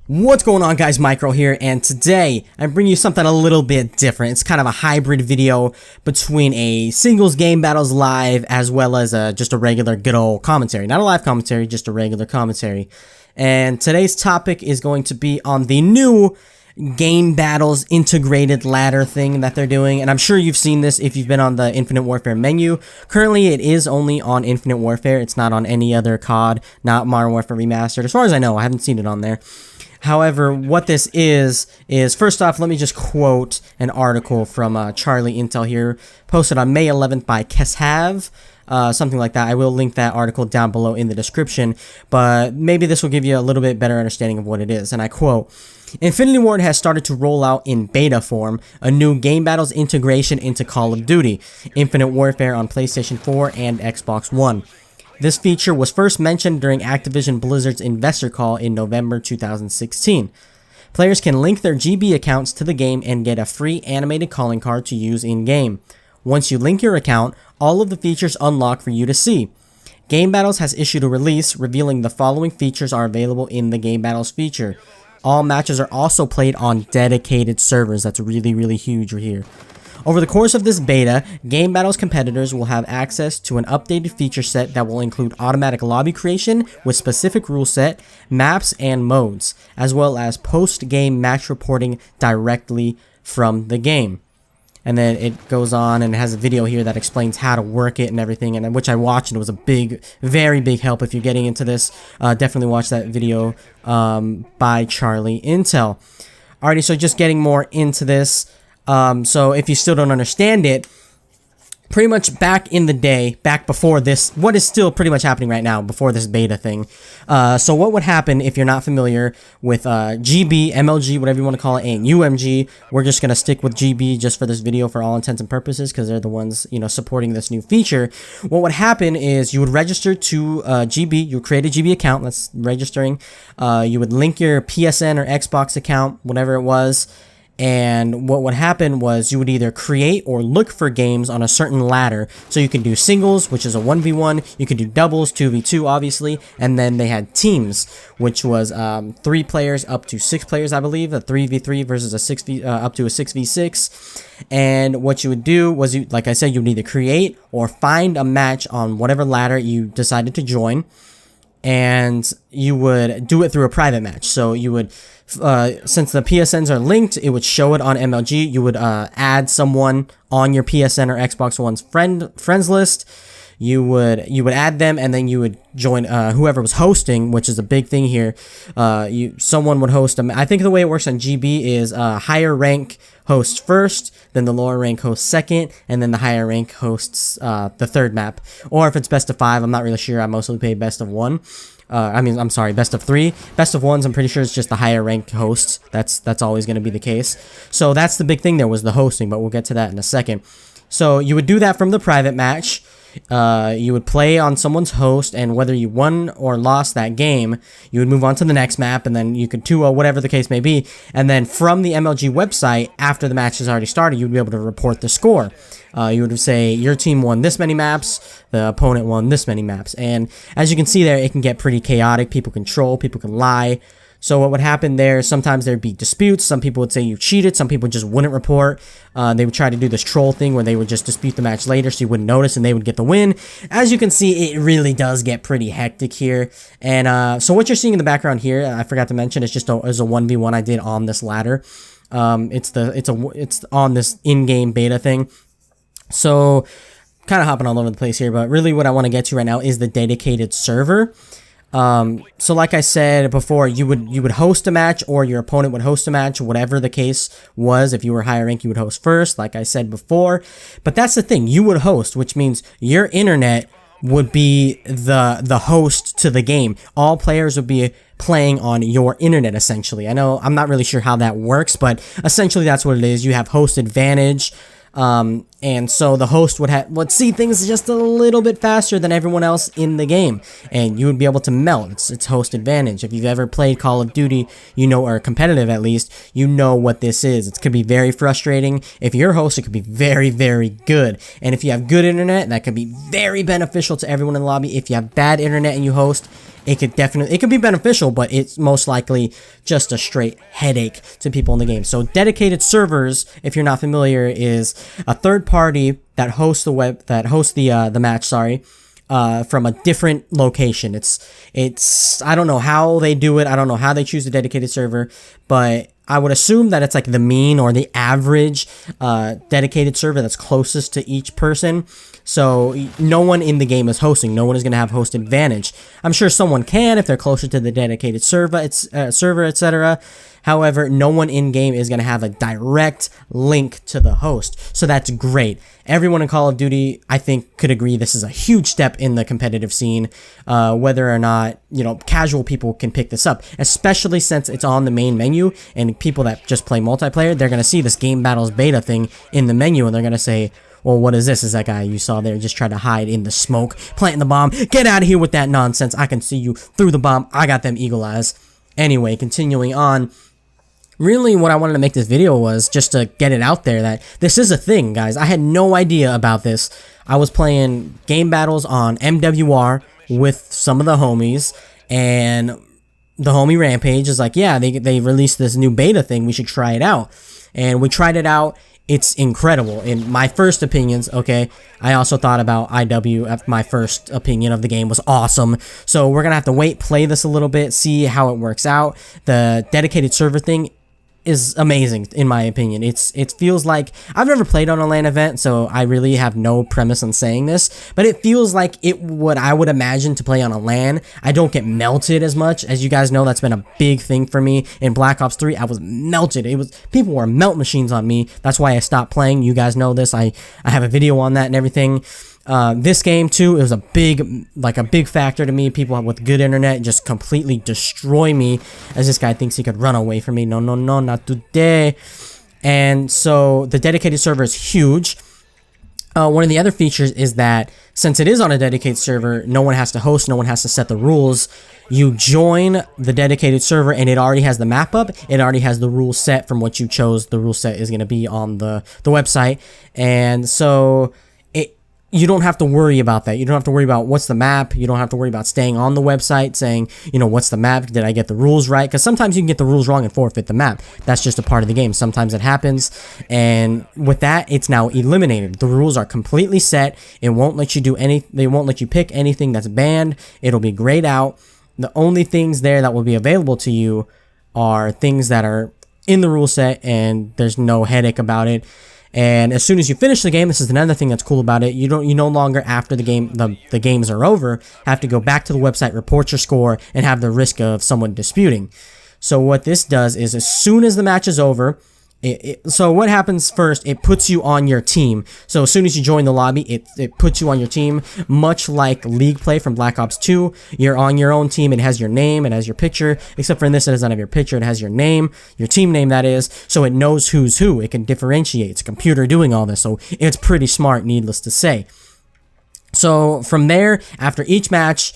What's going on, guys? Micro here, and today I'm bringing you something a little bit different. It's kind of a hybrid video between a singles game battles live as well as just a regular good old commentary. Not a live commentary, just a regular commentary. And today's topic is going to be on the new game battles integrated ladder thing that they're doing, and I'm sure you've seen this if you've been on the Infinite Warfare menu. Currently it is only on Infinite Warfare. It's not on any other CoD, not Modern Warfare Remastered, as far as I know. I haven't seen it on there. However, what this is first off, let me just quote an article from Charlie Intel here, posted on May 11th by Keshav. Something like that. I will link that article down below in the description, but maybe this will give you a little bit better understanding of what it is. And I quote, Infinity Ward has started to roll out in beta form a new game battles integration into Call of Duty, Infinite Warfare on PlayStation 4 and Xbox One. This feature was first mentioned during Activision Blizzard's investor call in November 2016. Players can link their GB accounts to the game and get a free animated calling card to use in-game. Once you link your account, all of the features unlock for you to see. Game Battles has issued a release revealing the following features are available in the Game Battles feature. All matches are also played on dedicated servers. That's really huge right here. Over the course of this beta, Game Battles competitors will have access to an updated feature set that will include automatic lobby creation with specific rule set, maps, and modes, as well as post-game match reporting directly from the game. And then it goes on and it has a video here that explains how to work it and everything, and which I watched, and it was a very big help if you're getting into this. Definitely watch that video by Charlie Intel. Alrighty, so just getting more into this. So if you still don't understand it, pretty much back in the day, back before this, what is still pretty much happening right now, before this beta thing. So what would happen if you're not familiar with GB, MLG, whatever you want to call it, and UMG. We're just going to stick with GB just for this video for all intents and purposes, because they're the ones, you know, supporting this new feature. What would happen is you would register to GB, you would create a GB account, that's registering. You would link your PSN or Xbox account, whatever it was. And what would happen was you would either create or look for games on a certain ladder. So you can do singles, which is a 1v1. You could do doubles, 2v2, obviously. And then they had teams, which was 3 players up to 6 players, I believe. A 3v3 versus a 6v up to a 6v6. And what you would do was, you, like I said, you would either create or find a match on whatever ladder you decided to join. And you would do it through a private match. So you would, since the PSNs are linked, it would show it on MLG. You would add someone on your PSN or Xbox One's friends list. You would add them, and then you would join whoever was hosting, which is a big thing here. Someone would host them. I think the way it works on GB is higher rank hosts first, then the lower rank hosts second, and then the higher rank hosts the third map. Or if it's best of 5, I'm not really sure. I mostly play best of 1. I'm sorry, best of 3. Best of 1s, I'm pretty sure it's just the higher ranked hosts. That's always going to be the case. So that's the big thing there, was the hosting, but we'll get to that in a second. So you would do that from the private match. You would play on someone's host, and whether you won or lost that game, you would move on to the next map, and then you could 2-0, whatever the case may be. And then from the MLG website, after the match has already started, you would be able to report the score. You would say your team won this many maps, the opponent won this many maps. And as you can see there, it can get pretty chaotic. People can troll, people can lie. So what would happen there, sometimes there'd be disputes. Some people would say you cheated. Some people just wouldn't report. They would try to do this troll thing where they would just dispute the match later so you wouldn't notice and they would get the win. As you can see, it really does get pretty hectic here. And so what you're seeing in the background here, I forgot to mention, is just a 1v1 I did on this ladder. It's on this in-game beta thing. So kind of hopping all over the place here, but really what I want to get to right now is the dedicated server. So like I said before, you would host a match, or your opponent would host a match, whatever the case was. If you were higher rank, you would host first, like I said before. But that's the thing, you would host, which means your internet would be the host to the game. All players would be playing on your internet, essentially. I know I'm not really sure how that works, but essentially that's what it is. You have host advantage. And so the host would see things just a little bit faster than everyone else in the game, and you would be able to melt. It's host advantage. If you've ever played Call of Duty, you know, or competitive at least, you know what this is. It could be very frustrating. If you're host, it could be very good. And if you have good internet, that could be very beneficial to everyone in the lobby. If you have bad internet and you host, it could be beneficial, but it's most likely just a straight headache to people in the game. So dedicated servers, if you're not familiar, is a third party that hosts the match, sorry, from a different location. It's I don't know how they do it. I don't know how they choose a dedicated server, but I would assume that it's like the mean or the average dedicated server that's closest to each person. So no one in the game is hosting. No one is going to have host advantage. I'm sure someone can if they're closer to the dedicated server, etc. However, no one in game is going to have a direct link to the host. So that's great. Everyone in Call of Duty, I think, could agree this is a huge step in the competitive scene, whether or not, casual people can pick this up, especially since it's on the main menu, and people that just play multiplayer, they're going to see this Game Battles beta thing in the menu, and they're going to say, well, what is this? Is that guy you saw there just try to hide in the smoke, planting the bomb? Get out of here with that nonsense. I can see you through the bomb. I got them eagle eyes. Anyway, continuing on. Really, what I wanted to make this video was just to get it out there that this is a thing, guys. I had no idea about this. I was playing game battles on MWR with some of the homies, and the homie Rampage is like, yeah, they released this new beta thing. We should try it out. And we tried it out. It's incredible. In my first opinions, okay, I also thought about IW. My first opinion of the game was awesome. So we're going to have to wait, play this a little bit, see how it works out. The dedicated server thing is amazing, in my opinion. It feels like, I've never played on a LAN event, so I really have no premise on saying this, but it feels like what I would imagine to play on a LAN. I don't get melted as much. As you guys know, that's been a big thing for me. In Black Ops 3, I was melted. People were melt machines on me. That's why I stopped playing. You guys know this. I have a video on that and everything. This game too, it was a big factor to me. People with good internet just completely destroy me, as this guy thinks he could run away from me. No, not today. And so the dedicated server is huge. One of the other features is that since it is on a dedicated server, no one has to host, no one has to set the rules. You join the dedicated server and it already has the map up. It already has the rules set from what you chose. The rule set is going to be on the website. And so you don't have to worry about that. You don't have to worry about what's the map. You don't have to worry about staying on the website saying, what's the map? Did I get the rules right? Because sometimes you can get the rules wrong and forfeit the map. That's just a part of the game. Sometimes it happens. And with that, it's now eliminated. The rules are completely set. It won't let you do they won't let you pick anything that's banned. It'll be grayed out. The only things there that will be available to you are things that are in the rule set, and there's no headache about it. And as soon as you finish the game, this is another thing that's cool about it, you no longer, after the games are over, have to go back to the website, report your score, and have the risk of someone disputing. So what this does is, as soon as the match is over, so what happens first, it puts you on your team. So as soon as you join the lobby, it puts you on your team, much like League play from Black Ops 2. You're on your own team. It has your name, it has your picture, except for in this, it doesn't have your picture. It has your name, your team name, that is, so it knows who's who. It can differentiate. It's a computer doing all this, so it's pretty smart, needless to say. So from there, after each match,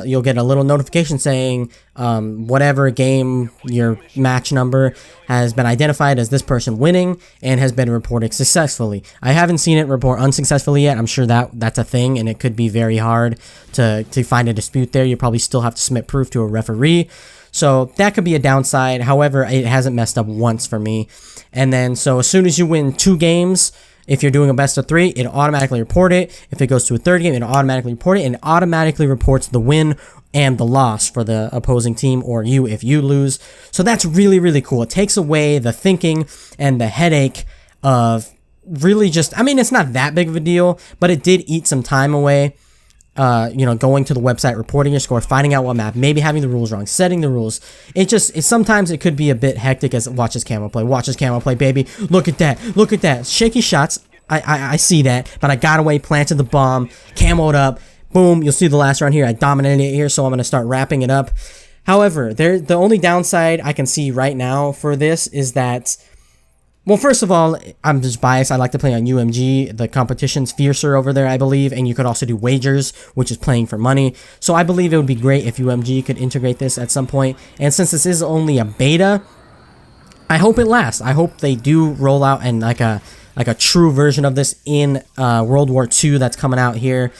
you'll get a little notification saying whatever game your match number has been identified as this person winning and has been reported successfully. I haven't seen it report unsuccessfully yet. I'm sure that's a thing, and it could be very hard to find a dispute there. You probably still have to submit proof to a referee. So that could be a downside. However, it hasn't messed up once for me. And then, so as soon as you win 2 games, if you're doing a best of 3, it'll automatically report it. If it goes to a third game, it'll automatically report it, and it automatically reports the win and the loss for the opposing team, or you if you lose. So that's really, really cool. It takes away the thinking and the headache of really just, it's not that big of a deal, but it did eat some time away. Going to the website, reporting your score, finding out what map, maybe having the rules wrong, setting the rules. Sometimes it could be a bit hectic, as watch his camo play, baby. Look at that. Shaky shots. I see that, but I got away, planted the bomb, camoed up, boom. You'll see the last round here. I dominated it here, so I'm going to start wrapping it up. However, the only downside I can see right now for this is that, well, first of all, I'm just biased. I like to play on UMG. The competition's fiercer over there, I believe, and you could also do wagers, which is playing for money. So I believe it would be great if UMG could integrate this at some point. And since this is only a beta, I hope it lasts. I hope they do roll out and like a true version of this in World War II that's coming out here.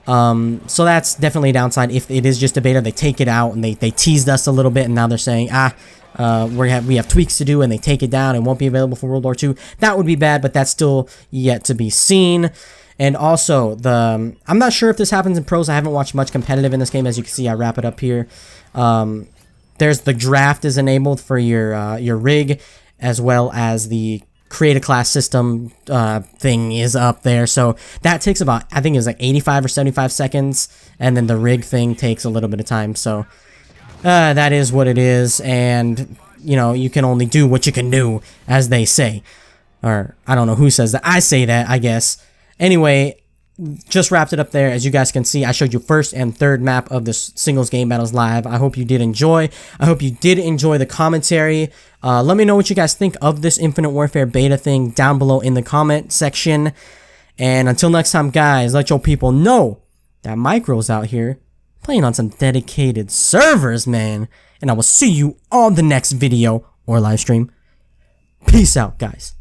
So that's definitely a downside. If it is just a beta, they take it out and they teased us a little bit, and now they're saying, we have tweaks to do, and they take it down and won't be available for World War II. That would be bad, but that's still yet to be seen. And also, I'm not sure if this happens in pros. I haven't watched much competitive in this game. As you can see, I wrap it up here. There's the draft is enabled for your rig, as well as the create a class system thing is up there. So that takes about, I think it was like 85 or 75 seconds, and then the rig thing takes a little bit of time. So that is what it is, and you know, you can only do what you can do, as they say. Or I don't know who says that. I say that, I guess. Anyway, just wrapped it up there. As you guys can see, I showed you first and third map of this singles game battles live. I hope you did enjoy. I hope you did enjoy the commentary. Let me know what you guys think of this Infinite Warfare beta thing down below in the comment section. And until next time, guys, let your people know that Micro's out here playing on some dedicated servers, man. And I will see you on the next video or live stream. Peace out, guys.